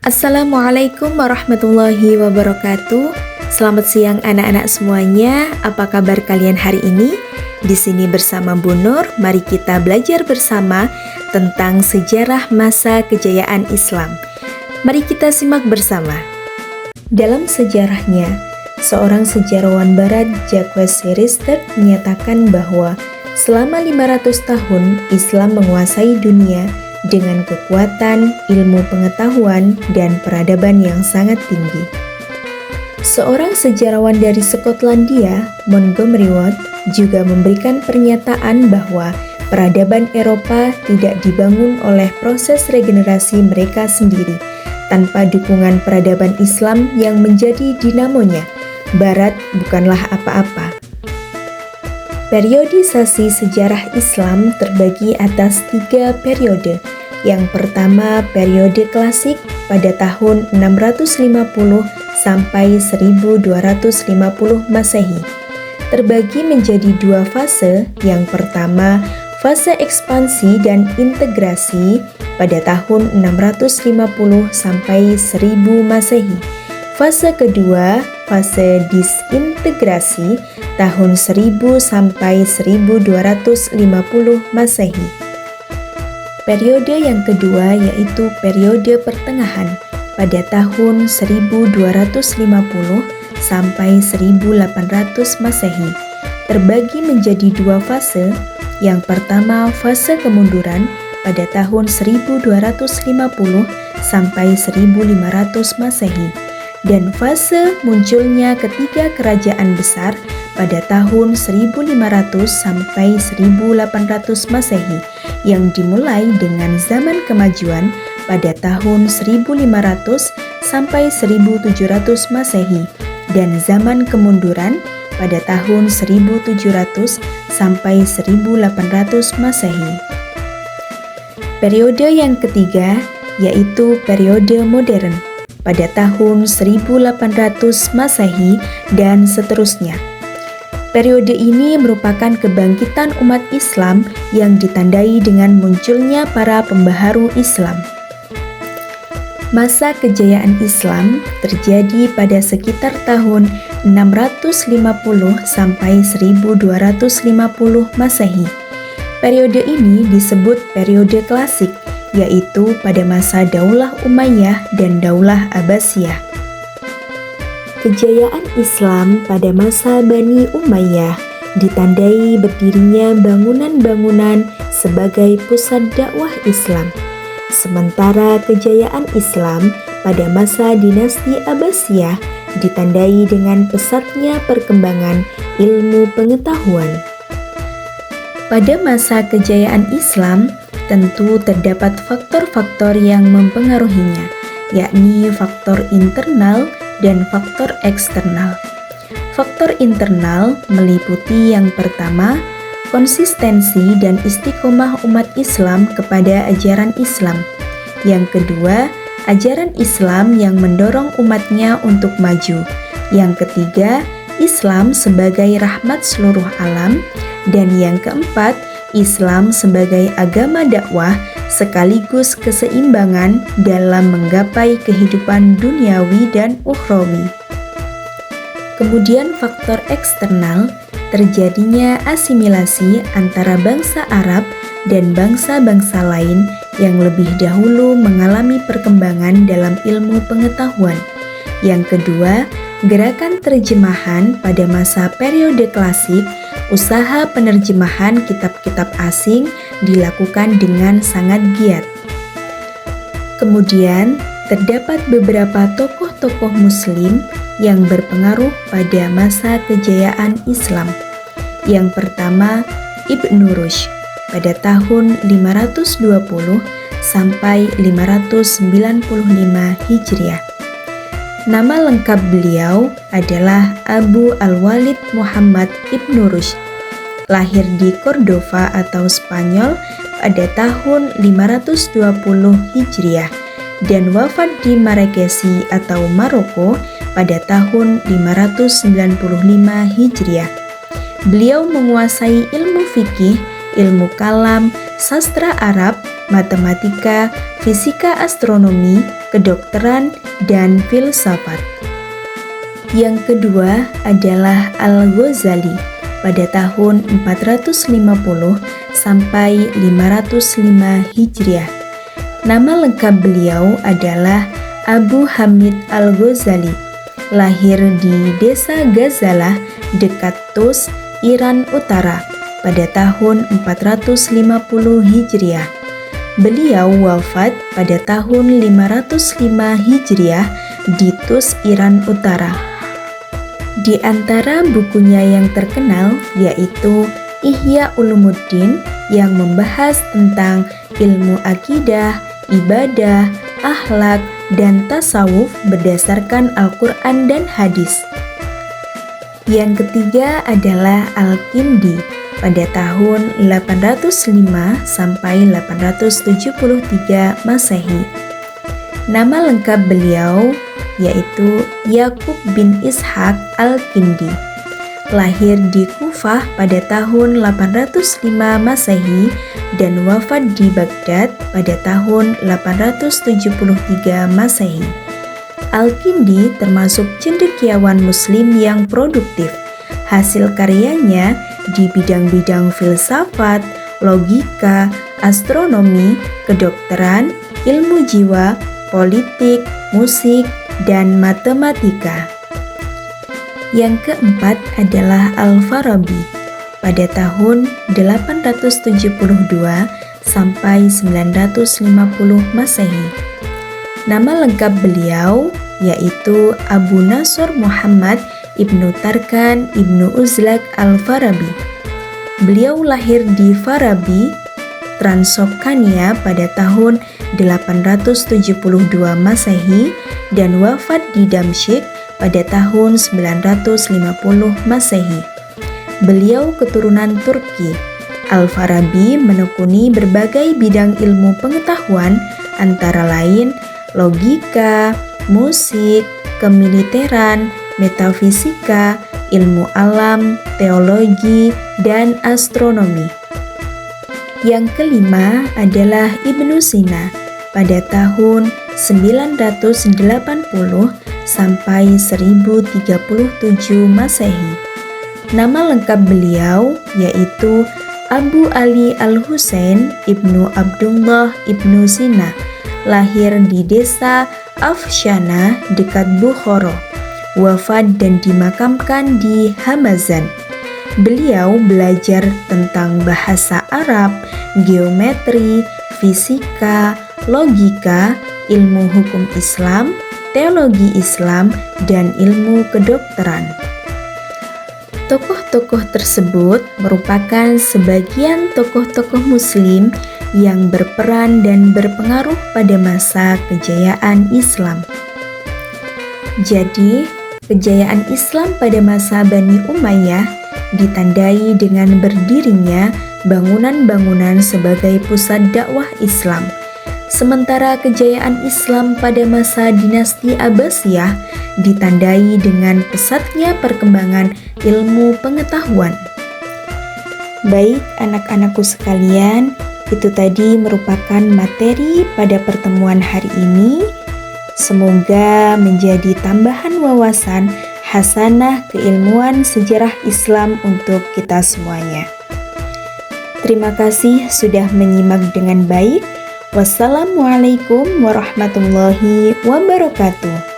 Assalamualaikum warahmatullahi wabarakatuh. Selamat siang anak-anak semuanya. Apa kabar kalian hari ini? Di sini bersama Bu Nur, mari kita belajar bersama tentang sejarah masa kejayaan Islam. Mari kita simak bersama. Dalam sejarahnya, seorang sejarawan barat, Jacques Ristre, menyatakan bahwa selama 500 tahun Islam menguasai dunia dengan kekuatan, ilmu pengetahuan, dan peradaban yang sangat tinggi. Seorang sejarawan dari Skotlandia, Montgomery Watt, juga memberikan pernyataan bahwa peradaban Eropa tidak dibangun oleh proses regenerasi mereka sendiri, tanpa dukungan peradaban Islam yang menjadi dinamonya. Barat bukanlah apa-apa. Periodisasi sejarah Islam terbagi atas 3 periode. Yang pertama, periode klasik pada tahun 650 sampai 1250 Masehi. Terbagi menjadi 2 fase. Yang pertama, fase ekspansi dan integrasi pada tahun 650 sampai 1000 Masehi. Fase kedua, fase disintegrasi tahun 1000 sampai 1250 Masehi. Periode yang kedua yaitu periode pertengahan pada tahun 1250 sampai 1800 Masehi. Terbagi menjadi 2 fase. Yang pertama, fase kemunduran pada tahun 1250 sampai 1500 Masehi. Dan fase munculnya ketiga kerajaan besar pada tahun 1500 sampai 1800 Masehi yang dimulai dengan zaman kemajuan pada tahun 1500 sampai 1700 Masehi dan zaman kemunduran pada tahun 1700 sampai 1800 Masehi. Periode yang ketiga yaitu periode modern pada tahun 1800 Masehi dan seterusnya. Periode ini merupakan kebangkitan umat Islam yang ditandai dengan munculnya para pembaharu Islam. Masa kejayaan Islam terjadi pada sekitar tahun 650 sampai 1250 Masehi. Periode ini disebut periode klasik, yaitu pada masa Daulah Umayyah dan Daulah Abbasiyah. Kejayaan Islam pada masa Bani Umayyah ditandai berdirinya bangunan-bangunan sebagai pusat dakwah Islam. Sementara kejayaan Islam pada masa dinasti Abbasiyah ditandai dengan pesatnya perkembangan ilmu pengetahuan. Pada masa kejayaan Islam, tentu terdapat faktor-faktor yang mempengaruhinya, yakni faktor internal dan faktor eksternal. Faktor internal meliputi yang pertama, konsistensi dan istiqomah umat Islam kepada ajaran Islam. Yang kedua, ajaran Islam yang mendorong umatnya untuk maju. Yang ketiga, Islam sebagai rahmat seluruh alam. Dan yang keempat, Islam sebagai agama dakwah sekaligus keseimbangan dalam menggapai kehidupan duniawi dan ukhrawi. Kemudian faktor eksternal, terjadinya asimilasi antara bangsa Arab dan bangsa-bangsa lain yang lebih dahulu mengalami perkembangan dalam ilmu pengetahuan. Yang kedua, gerakan terjemahan pada masa periode klasik. Usaha penerjemahan kitab-kitab asing dilakukan dengan sangat giat. Kemudian, terdapat beberapa tokoh-tokoh Muslim yang berpengaruh pada masa kejayaan Islam. Yang pertama, Ibnu Rushd pada tahun 520 sampai 595 Hijriah. Nama lengkap beliau adalah Abu Al-Walid Muhammad Ibnu Rushd. Lahir di Cordova atau Spanyol pada tahun 520 Hijriah dan wafat di Marekesi atau Maroko pada tahun 595 Hijriah. Beliau menguasai ilmu fikih, ilmu kalam, sastra Arab, matematika, fisika, astronomi, kedokteran, dan filsafat. Yang kedua adalah Al-Ghazali pada tahun 450 sampai 505 Hijriah. Nama lengkap beliau adalah Abu Hamid Al-Ghazali, lahir di desa Ghazalah dekat Tus, Iran Utara pada tahun 450 Hijriah. Beliau wafat pada tahun 505 Hijriah di Tus, Iran Utara. Di antara bukunya yang terkenal yaitu Ihya Ulumuddin yang membahas tentang ilmu akidah, ibadah, akhlak, dan tasawuf berdasarkan Al-Quran dan hadis. Yang ketiga adalah Al-Kindi pada tahun 805 sampai 873 Masehi. Nama lengkap beliau yaitu Yakub bin Ishaq Al-Kindi. Lahir di Kufah pada tahun 805 Masehi dan wafat di Baghdad pada tahun 873 Masehi. Al-Kindi termasuk cendekiawan muslim yang produktif. Hasil karyanya di bidang-bidang filsafat, logika, astronomi, kedokteran, ilmu jiwa, politik, musik, dan matematika. Yang keempat adalah Al-Farabi pada tahun 872 sampai 950 Masehi. Nama lengkap beliau yaitu Abu Nasr Muhammad Ibnu Tarkan Ibnu Uzlak Al-Farabi. Beliau lahir di Farabi, Transokania pada tahun 872 Masehi dan wafat di Damsyik pada tahun 950 Masehi. Beliau keturunan Turki. Al-Farabi menekuni berbagai bidang ilmu pengetahuan antara lain logika, musik, kemiliteran, metafisika, ilmu alam, teologi, dan astronomi. Yang kelima adalah Ibnu Sina pada tahun 980 sampai 1037 Masehi. Nama lengkap beliau yaitu Abu Ali Al-Husain Ibnu Abdullah Ibnu Sina, lahir di desa Afshana dekat Bukhara, wafat dan dimakamkan di Hamazan. Beliau belajar tentang bahasa Arab, geometri, fisika, logika, ilmu hukum Islam, teologi Islam, dan ilmu kedokteran. Tokoh-tokoh tersebut merupakan sebagian tokoh-tokoh Muslim yang berperan dan berpengaruh pada masa kejayaan Islam. Jadi, kejayaan Islam pada masa Bani Umayyah ditandai dengan berdirinya bangunan-bangunan sebagai pusat dakwah Islam. Sementara kejayaan Islam pada masa dinasti Abbasiyah ditandai dengan pesatnya perkembangan ilmu pengetahuan. Baik anak-anakku sekalian, itu tadi merupakan materi pada pertemuan hari ini. Semoga menjadi tambahan wawasan hasanah keilmuan sejarah Islam untuk kita semuanya. Terima kasih sudah menyimak dengan baik. Wassalamualaikum warahmatullahi wabarakatuh.